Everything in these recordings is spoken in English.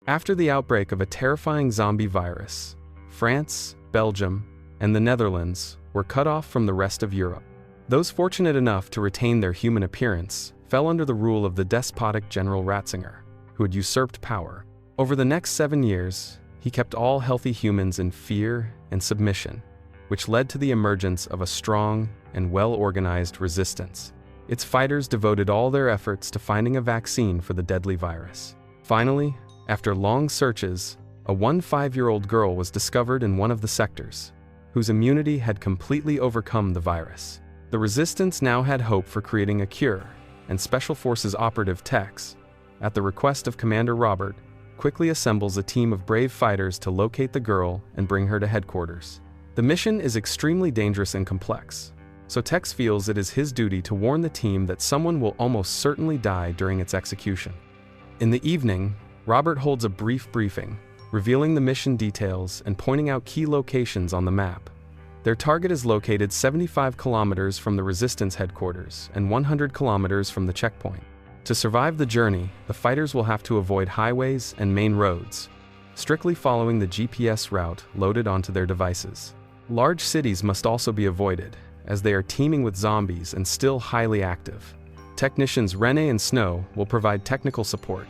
After the outbreak of a terrifying zombie virus, France, Belgium, and the Netherlands were cut off from the rest of Europe. Those fortunate enough to retain their human appearance fell under the rule of the despotic General Ratzinger, who had usurped power. Over the next 7 years, he kept all healthy humans in fear and submission, which led to the emergence of a strong and well-organized resistance. Its fighters devoted all their efforts to finding a vaccine for the deadly virus. Finally, after long searches, a 5-year-old girl was discovered in one of the sectors, whose immunity had completely overcome the virus. The resistance now had hope for creating a cure, and Special Forces operative Tex, at the request of Commander Robert, quickly assembles a team of brave fighters to locate the girl and bring her to headquarters. The mission is extremely dangerous and complex, so Tex feels it is his duty to warn the team that someone will almost certainly die during its execution. In the evening, Robert holds a brief briefing, revealing the mission details and pointing out key locations on the map. Their target is located 75 kilometers from the resistance headquarters and 100 kilometers from the checkpoint. To survive the journey, the fighters will have to avoid highways and main roads, strictly following the GPS route loaded onto their devices. Large cities must also be avoided, as they are teeming with zombies and still highly active. Technicians Rene and Snow will provide technical support,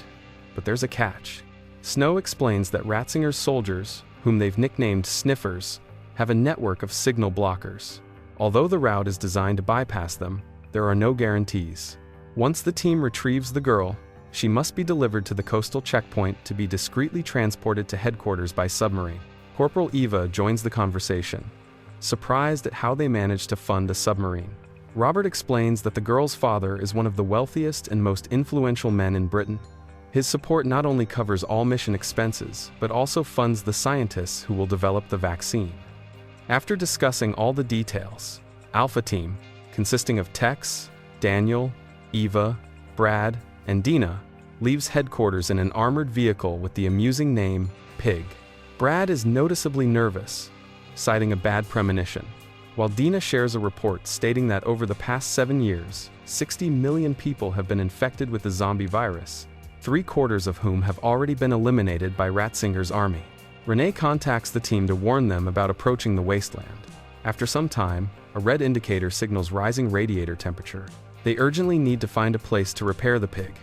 but there's a catch. Snow explains that Ratzinger's soldiers, whom they've nicknamed Sniffers, have a network of signal blockers. Although the route is designed to bypass them, there are no guarantees. Once the team retrieves the girl, she must be delivered to the coastal checkpoint to be discreetly transported to headquarters by submarine. Corporal Eva joins the conversation, surprised at how they managed to fund a submarine. Robert explains that the girl's father is one of the wealthiest and most influential men in Britain. His support not only covers all mission expenses, but also funds the scientists who will develop the vaccine. After discussing all the details, Alpha Team, consisting of Tex, Daniel, Eva, Brad, and Dina, leaves headquarters in an armored vehicle with the amusing name Pig. Brad is noticeably nervous, citing a bad premonition, while Dina shares a report stating that over the past 7 years, 60 million people have been infected with the zombie virus, 3/4 of whom have already been eliminated by Ratzinger's army. Rene contacts the team to warn them about approaching the wasteland. After some time, a red indicator signals rising radiator temperature. They urgently need to find a place to repair the pig,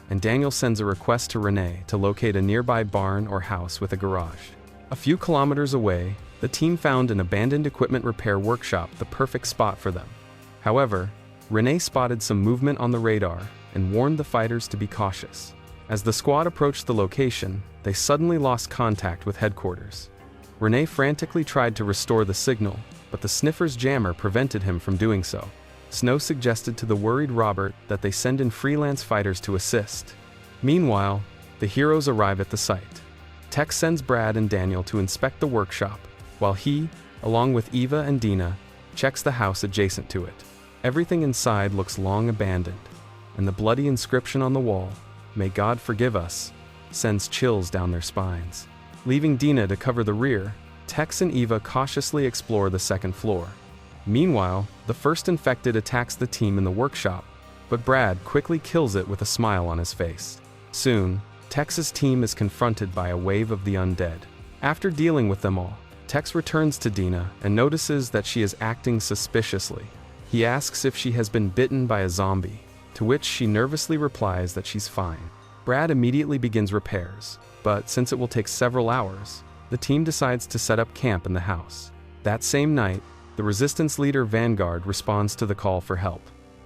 and Daniel sends a request to Rene to locate a nearby barn or house with a garage. A few kilometers away, the team found an abandoned equipment repair workshop, the perfect spot for them. However, Rene spotted some movement on the radar and warned the fighters to be cautious. As the squad approached the location, they suddenly lost contact with headquarters. Rene frantically tried to restore the signal, but the Sniffer's jammer prevented him from doing so. Snow suggested to the worried Robert that they send in freelance fighters to assist. Meanwhile, the heroes arrive at the site. Tex sends Brad and Daniel to inspect the workshop, while he, along with Eva and Dina, checks the house adjacent to it. Everything inside looks long abandoned, and the bloody inscription on the wall, "May God forgive us," sends chills down their spines. Leaving Dina to cover the rear, Tex and Eva cautiously explore the second floor. Meanwhile, the first infected attacks the team in the workshop, but Brad quickly kills it with a smile on his face. Soon, Tex's team is confronted by a wave of the undead. After dealing with them all, Tex returns to Dina and notices that she is acting suspiciously. He asks if she has been bitten by a zombie, to which she nervously replies that she's fine. Brad immediately begins repairs, but since it will take several hours, the team decides to set up camp in the house. That same night, the resistance leader Vanguard responds to the call for help.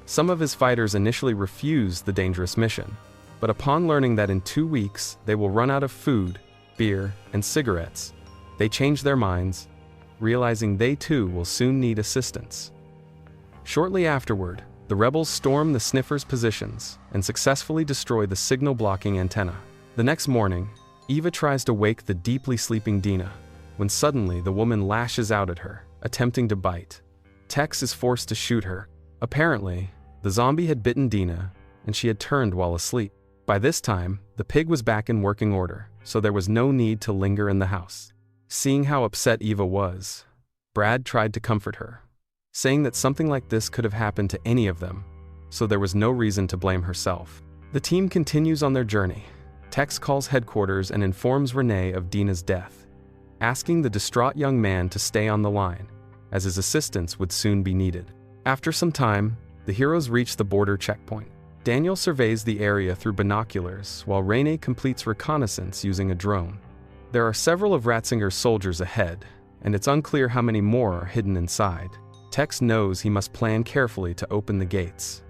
Some of his fighters initially refuse the dangerous mission, but upon learning that in 2 weeks they will run out of food, beer, and cigarettes, they change their minds, realizing they too will soon need assistance. Shortly afterward, the rebels storm the Sniffer's positions and successfully destroy the signal-blocking antenna. The next morning, Eva tries to wake the deeply sleeping Dina, when suddenly the woman lashes out at her, attempting to bite. Tex is forced to shoot her. Apparently, the zombie had bitten Dina, and she had turned while asleep. By this time, the pig was back in working order, so there was no need to linger in the house. Seeing how upset Eva was, Brad tried to comfort her, saying that something like this could have happened to any of them, so there was no reason to blame herself. The team continues on their journey, Tex calls headquarters and informs Renee of Dina's death, asking the distraught young man to stay on the line, as his assistance would soon be needed. After some time, the heroes reach the border checkpoint. Daniel surveys the area through binoculars, while Renee completes reconnaissance using a drone. There are several of Ratzinger's soldiers ahead, and it's unclear how many more are hidden inside. Tex knows he must plan carefully to open the gates.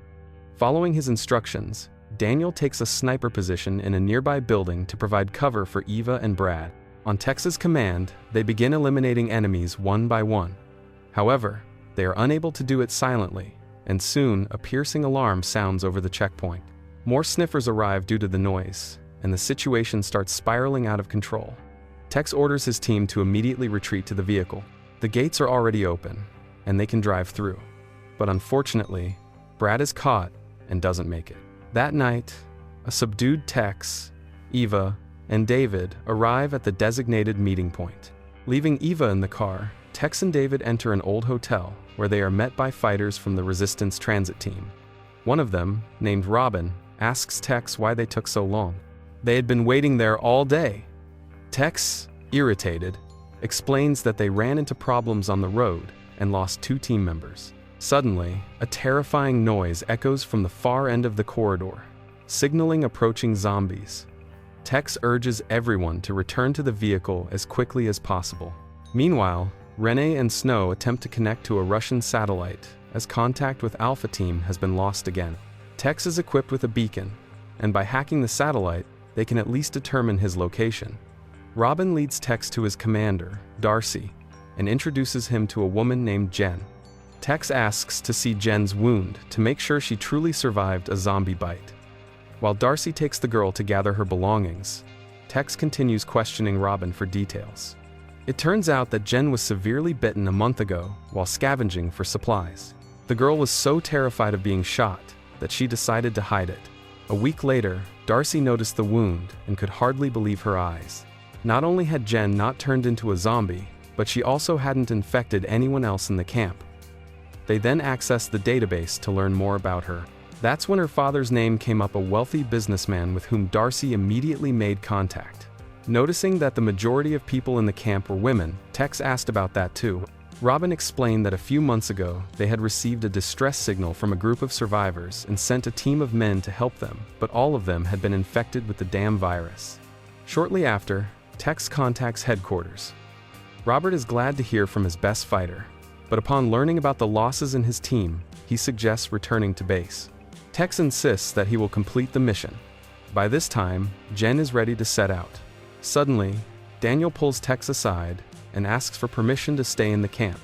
Following his instructions, Daniel takes a sniper position in a nearby building to provide cover for Eva and Brad. On Tex's command, they begin eliminating enemies one by one. However, they are unable to do it silently, and soon a piercing alarm sounds over the checkpoint. More sniffers arrive due to the noise, and the situation starts spiraling out of control. Tex orders his team to immediately retreat to the vehicle. The gates are already open, and they can drive through. But unfortunately, Brad is caught and doesn't make it. That night, a subdued Tex, Eva, and David arrive at the designated meeting point. Leaving Eva in the car, Tex and David enter an old hotel where they are met by fighters from the Resistance Transit Team. One of them, named Robin, asks Tex why they took so long. They had been waiting there all day. Tex, irritated, explains that they ran into problems on the road and lost 2 team members. Suddenly, a terrifying noise echoes from the far end of the corridor, signaling approaching zombies. Tex urges everyone to return to the vehicle as quickly as possible. Meanwhile, Renee and Snow attempt to connect to a Russian satellite, as contact with Alpha Team has been lost again. Tex is equipped with a beacon, and by hacking the satellite, they can at least determine his location. Robin leads Tex to his commander, Darcy, and introduces him to a woman named Jen. Tex asks to see Jen's wound to make sure she truly survived a zombie bite. While Darcy takes the girl to gather her belongings, Tex continues questioning Robin for details. It turns out that Jen was severely bitten a month ago while scavenging for supplies. The girl was so terrified of being shot that she decided to hide it. A week later, Darcy noticed the wound and could hardly believe her eyes. Not only had Jen not turned into a zombie, but she also hadn't infected anyone else in the camp. They then accessed the database to learn more about her. That's when her father's name came up, a wealthy businessman with whom Darcy immediately made contact. Noticing that the majority of people in the camp were women, Tex asked about that too. Robin explained that a few months ago, they had received a distress signal from a group of survivors and sent a team of men to help them, but all of them had been infected with the damn virus. Shortly after, Tex contacts headquarters. Robert is glad to hear from his best fighter, but upon learning about the losses in his team, he suggests returning to base. Tex insists that he will complete the mission. By this time, Jen is ready to set out. Suddenly, Daniel pulls Tex aside and asks for permission to stay in the camp,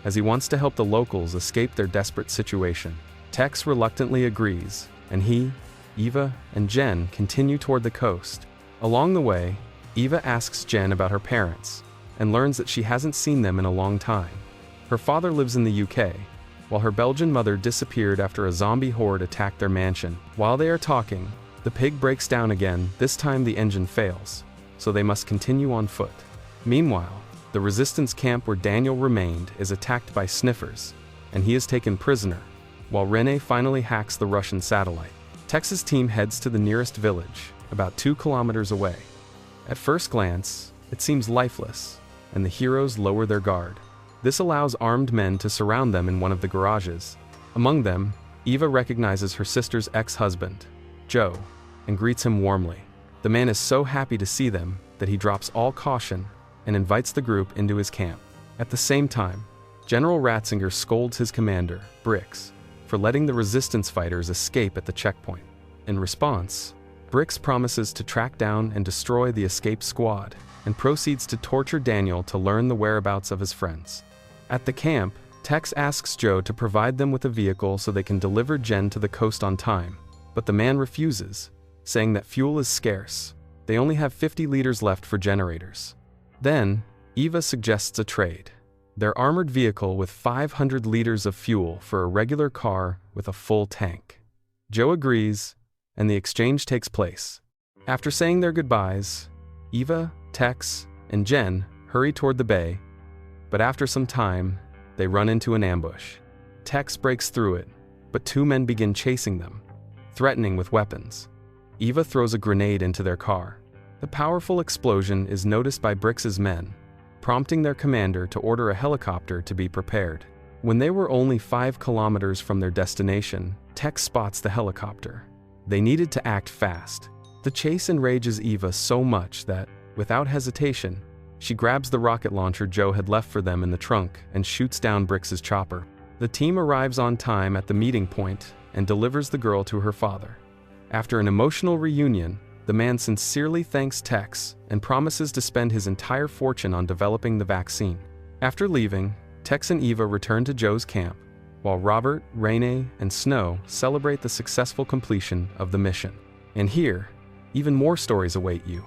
as he wants to help the locals escape their desperate situation. Tex reluctantly agrees, and he, Eva, and Jen continue toward the coast. Along the way, Eva asks Jen about her parents, and learns that she hasn't seen them in a long time. Her father lives in the UK, while her Belgian mother disappeared after a zombie horde attacked their mansion. While they are talking, the pig breaks down again. This time the engine fails, so they must continue on foot. Meanwhile, the resistance camp where Daniel remained is attacked by sniffers, and he is taken prisoner, while Renee finally hacks the Russian satellite. Tex's team heads to the nearest village, about 2 kilometers away. At first glance, it seems lifeless, and the heroes lower their guard. This allows armed men to surround them in one of the garages. Among them, Eva recognizes her sister's ex-husband, Joe, and greets him warmly. The man is so happy to see them that he drops all caution and invites the group into his camp. At the same time, General Ratzinger scolds his commander, Brix, for letting the resistance fighters escape at the checkpoint. In response, Brix promises to track down and destroy the escaped squad, and proceeds to torture Daniel to learn the whereabouts of his friends. At the camp, Tex asks Joe to provide them with a vehicle so they can deliver Jen to the coast on time, but the man refuses, saying that fuel is scarce. They only have 50 liters left for generators. Then, Eva suggests a trade. Their armored vehicle with 500 liters of fuel for a regular car with a full tank. Joe agrees, and the exchange takes place. After saying their goodbyes, Eva, Tex, and Jen hurry toward the bay, but after some time, they run into an ambush. Tex breaks through it, but 2 men begin chasing them, threatening with weapons. Eva throws a grenade into their car. The powerful explosion is noticed by Brix's men, prompting their commander to order a helicopter to be prepared. When they were only 5 kilometers from their destination, Tex spots the helicopter. They needed to act fast. The chase enrages Eva so much that, without hesitation, she grabs the rocket launcher Joe had left for them in the trunk and shoots down Brix's chopper. The team arrives on time at the meeting point and delivers the girl to her father. After an emotional reunion, the man sincerely thanks Tex and promises to spend his entire fortune on developing the vaccine. After leaving, Tex and Eva return to Joe's camp, while Robert, Renee, and Snow celebrate the successful completion of the mission. And here, even more stories await you.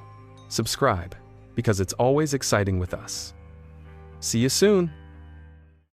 Subscribe, because it's always exciting with us. See you soon!